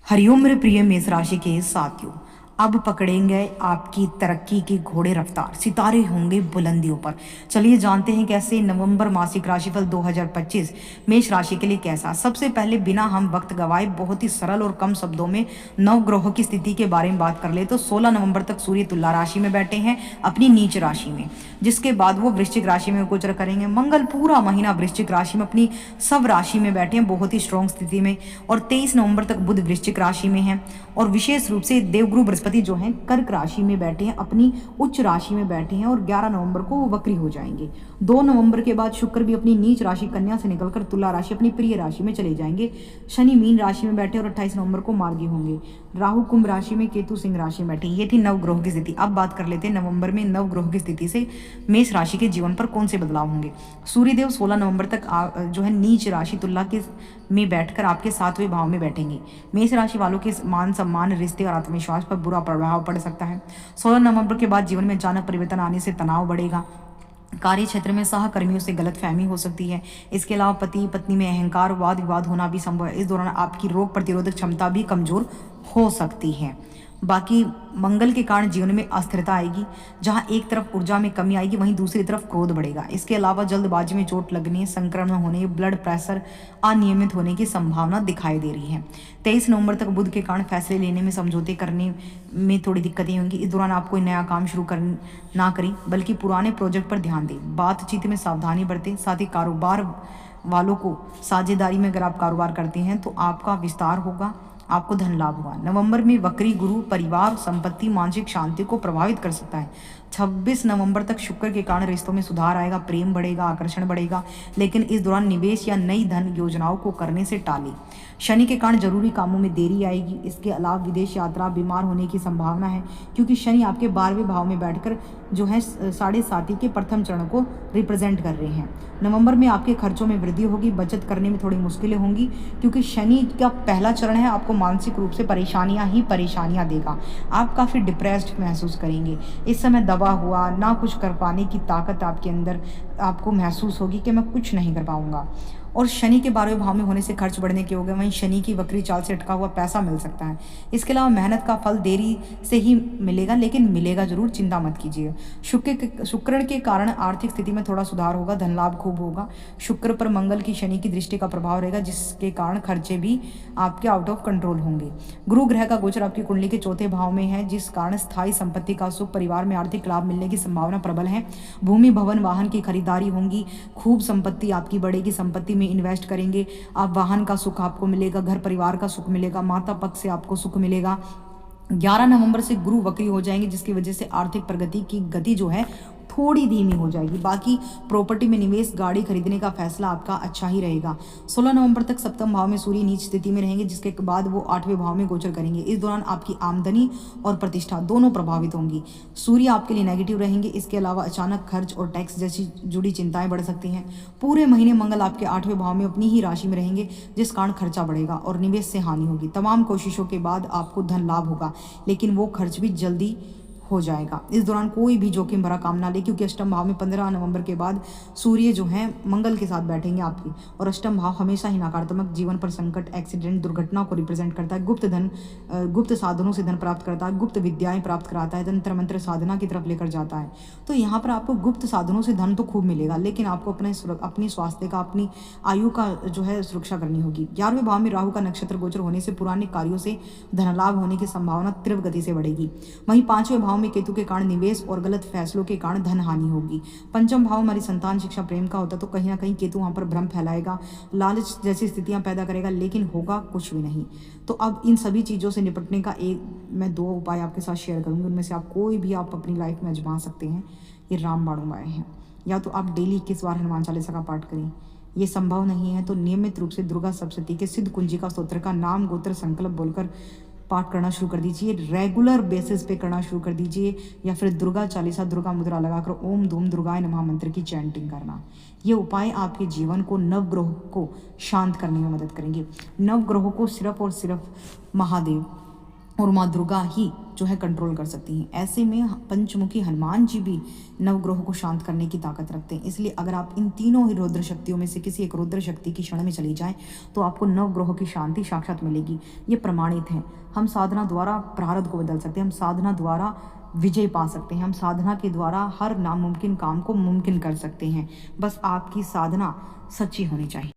हरिओम मेरे प्रिय मेष राशि के साथियों। अब पकड़ेंगे आपकी तरक्की की घोड़े रफ्तार, सितारे होंगे बुलंदियों पर। चलिए जानते हैं कैसे नवंबर मासिक राशिफल 2025 मेष राशि के लिए कैसा। सबसे पहले बिना हम वक्त गवाए बहुत ही सरल और कम शब्दों में नवग्रहों की स्थिति के बारे में बात कर ले तो 16 नवंबर तक सूर्य तुला राशि में बैठे हैं अपनी नीच राशि में, जिसके बाद वो वृश्चिक राशि में गोचर करेंगे। मंगल पूरा महीना वृश्चिक राशि में अपनी सब राशि में बैठे हैं बहुत ही स्ट्रॉन्ग स्थिति में। और 23 नवंबर तक बुध वृश्चिक राशि में है और विशेष रूप से देवगुरु बृहस्पति जो हैं कर्क राशि में बैठे हैं, अपनी उच्च राशि में बैठे हैं और 11 नवंबर को वो वक्री हो जाएंगे। 2 नवंबर के बाद शुक्र भी अपनी नीच राशि कन्या से निकलकर तुला राशि अपनी प्रिय राशि में चले जाएंगे। शनि मीन राशि में बैठे और 28 नवंबर को मार्गी होंगे। राहु कुंभ राशि में, केतु सिंह राशि में बैठे। ये थी नवग्रहों की स्थिति। अब बात कर लेते हैं नवंबर में नवग्रहों की स्थिति से मेष राशि के जीवन पर कौन से बदलाव होंगे। सूर्यदेव 16 नवंबर तक जो है नीच राशि तुला के में बैठकर आपके 7वें भाव में बैठेंगे। मेष राशि वालों के मान सम्मान, रिश्ते और आत्मविश्वास पर बुरा प्रभाव पड़ सकता है। 16 नवंबर के बाद जीवन में अचानक परिवर्तन आने से तनाव बढ़ेगा। कार्य क्षेत्र में सहकर्मियों से गलतफहमी हो सकती है। इसके अलावा पति पत्नी में अहंकार, वाद विवाद होना भी संभव है। इस दौरान आपकी रोग प्रतिरोधक क्षमता भी कमजोर हो सकती है। बाकी मंगल के कारण जीवन में अस्थिरता आएगी। जहां एक तरफ ऊर्जा में कमी आएगी वहीं दूसरी तरफ क्रोध बढ़ेगा। इसके अलावा जल्दबाजी में चोट लगने, संक्रमण होने, ब्लड प्रेशर अनियमित होने की संभावना दिखाई दे रही है। 23 नवंबर तक बुध के कारण फैसले लेने में, समझौते करने में थोड़ी दिक्कतें होंगी। इस दौरान आप कोई नया काम शुरू ना करें बल्कि पुराने प्रोजेक्ट पर ध्यान दें। बातचीत में सावधानी बरतें। साथ ही कारोबार वालों को साझेदारी में अगर आप कारोबार करते हैं तो आपका विस्तार होगा, आपको धन लाभ होगा। नवंबर में वक्री गुरु परिवार, संपत्ति, मानसिक शांति को प्रभावित कर सकता है। 26 नवंबर तक शुक्र के कारण रिश्तों में सुधार आएगा, प्रेम बढ़ेगा, आकर्षण बढ़ेगा, लेकिन इस दौरान निवेश या नई धन योजनाओं को करने से टालें। शनि के कारण जरूरी कामों में देरी आएगी। इसके अलावा विदेश यात्रा, बीमार होने की संभावना है क्योंकि शनि आपके 12वें भाव में बैठकर जो है 7.5 के प्रथम चरण को रिप्रेजेंट कर रहे हैं। नवंबर में आपके खर्चों में वृद्धि होगी, बचत करने में थोड़ी मुश्किलें होंगी क्योंकि शनि का पहला चरण है, आपको मानसिक रूप से परेशानियां ही परेशानियां देगा। आप काफ़ी डिप्रेस्ड महसूस करेंगे। इस समय दबा हुआ, ना कुछ कर पाने की ताकत आपके अंदर आपको महसूस होगी कि मैं कुछ नहीं कर पाऊंगा। और शनि के 12वें भाव में होने से खर्च बढ़ने के हो गए। वहीं शनि की वक्री चाल से अटका हुआ पैसा मिल सकता है। इसके अलावा मेहनत का फल देरी से ही मिलेगा, लेकिन मिलेगा जरूर, चिंता मत कीजिए। शुक्र के कारण आर्थिक स्थिति में थोड़ा सुधार होगा, धन लाभ खूब होगा। शुक्र पर मंगल की शनि की दृष्टि का प्रभाव रहेगा, जिसके कारण खर्चे भी आपके आउट ऑफ कंट्रोल होंगे। गुरु ग्रह का गोचर आपकी कुंडली के 4थे भाव में है, जिस कारण स्थायी संपत्ति का सुख, परिवार में आर्थिक लाभ मिलने की संभावना प्रबल है। भूमि, भवन, वाहन की खरीदारी होंगी। खूब संपत्ति आपकी बढ़ेगी। संपत्ति इन्वेस्ट करेंगे आप, वाहन का सुख आपको मिलेगा, घर परिवार का सुख मिलेगा, माता पक्ष से आपको सुख मिलेगा। 11 नवंबर से गुरु वक्री हो जाएंगे, जिसकी वजह से आर्थिक प्रगति की गति जो है थोड़ी धीमी हो जाएगी। बाकी प्रॉपर्टी में निवेश, गाड़ी खरीदने का फैसला आपका अच्छा ही रहेगा। 16 नवंबर तक सप्तम भाव में सूर्य नीच स्थिति में रहेंगे, जिसके बाद वो 8वें भाव में गोचर करेंगे। इस दौरान आपकी आमदनी और प्रतिष्ठा दोनों प्रभावित होंगी। सूर्य आपके लिए नेगेटिव रहेंगे। इसके अलावा अचानक खर्च और टैक्स जैसी जुड़ी चिंताएं बढ़ सकती हैं। पूरे महीने मंगल आपके 8वें भाव में अपनी ही राशि में रहेंगे, जिस कारण खर्चा बढ़ेगा और निवेश से हानि होगी। तमाम कोशिशों के बाद आपको धन लाभ होगा, लेकिन वो खर्च भी जल्दी हो जाएगा। इस दौरान कोई भी जोखिम भरा काम ना ले, क्योंकि अष्टम भाव में 15 नवंबर के बाद सूर्य जो है मंगल के साथ बैठेंगे आपकी। और अष्टम भाव हमेशा ही नकारात्मक, जीवन पर संकट, एक्सीडेंट, दुर्घटना को रिप्रेजेंट करता है। गुप्त साधनों से धन प्राप्त करता है, गुप्त विद्याएं प्राप्त कराता है, तंत्र मंत्र साधना की तरफ लेकर जाता है। तो यहाँ पर आपको गुप्त साधनों से धन तो खूब मिलेगा, लेकिन आपको अपनी स्वास्थ्य का, अपनी आयु का जो है सुरक्षा करनी होगी। 11वें भाव में राहु का नक्षत्र गोचर होने से पुराने कार्यों से धन लाभ होने की संभावना तीव्र गति से बढ़ेगी। वहीं 5वें भाव में केतु के कारण निवेश और गलत फैसलों के कारण धन हानि होगी। पंचम भाव हमारी संतान, शिक्षा, प्रेम का होता है, तो कहीं ना कहीं केतु वहां पर भ्रम फैलाएगा, लालच जैसी स्थितियां पैदा करेगा, लेकिन होगा कुछ भी नहीं। तो अब इन सभी चीज़ों से निपटने का मैं 2 उपाय आपके साथ शेयर करूंगी। उनमें से आप कोई भी आप अपनी लाइफ में आजमा सकते हैं। ये रामबाण उपाय हैं। या तो आप डेली 21 बार हनुमान चालीसा का पाठ करें। ये संभव नहीं है तो नियमित रूप से दुर्गा सप्तशती के सिद्ध कुंजिका स्तोत्र का नाम, गोत्र, संकल्प बोलकर पाठ करना शुरू कर दीजिए। रेगुलर बेसिस पे करना शुरू कर दीजिए। या फिर दुर्गा चालीसा, दुर्गा मुद्रा लगाकर ओम धूम दुर्गाय नमः मंत्र की चैंटिंग करना। ये उपाय आपके जीवन को, नवग्रह को शांत करने में मदद करेंगे। नवग्रहों को सिर्फ और सिर्फ महादेव और माँ दुर्गा ही जो है कंट्रोल कर सकती हैं। ऐसे में पंचमुखी हनुमान जी भी नवग्रहों को शांत करने की ताकत रखते हैं। इसलिए अगर आप इन तीनों ही रुद्र शक्तियों में से किसी एक रुद्र शक्ति की शरण में चली जाएं तो आपको नवग्रहों की शांति साक्षात मिलेगी। ये प्रमाणित है। हम साधना द्वारा प्रारब्ध को बदल सकते हैं, हम साधना द्वारा विजय पा सकते हैं, हम साधना के द्वारा हर नामुमकिन काम को मुमकिन कर सकते हैं। बस आपकी साधना सच्ची होनी चाहिए।